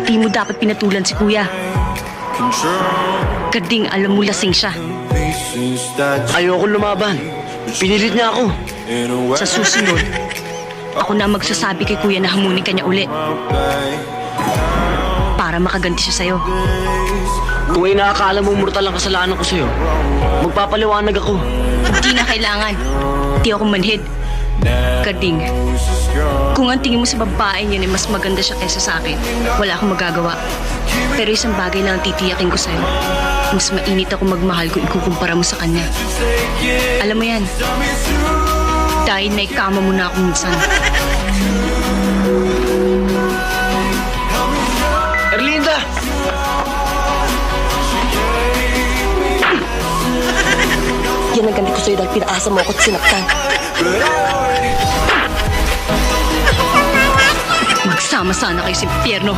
Di mo dapat pinatulan si kuya. Garding, alam mo lasing siya. Ayoko lumaban. Pinilit niya ako. Sa susunod, ako na magsasabi kay kuya na hamunin ka niya ulit. Para makaganti siya sa'yo. Kung inaakala mo mortal ang kasalanan ko sa'yo, magpapaliwanag ako. Hindi na kailangan. Hindi ako manhid. Garding, kung ang tingin mo sa babae niya ay mas maganda siya kaysa sa akin, wala akong magagawa. Pero isang bagay lang ang titiyakin ko sa'yo. Mas mainit ako magmahal kung ikukumpara mo sa kanya. Alam mo yan. Dahil naikama mo na ako minsan. Erlinda! Yan ang ganti ko sa'yo dahil pinaasa mo ako at sinaktan. Magsama sana kayo sa impyerno.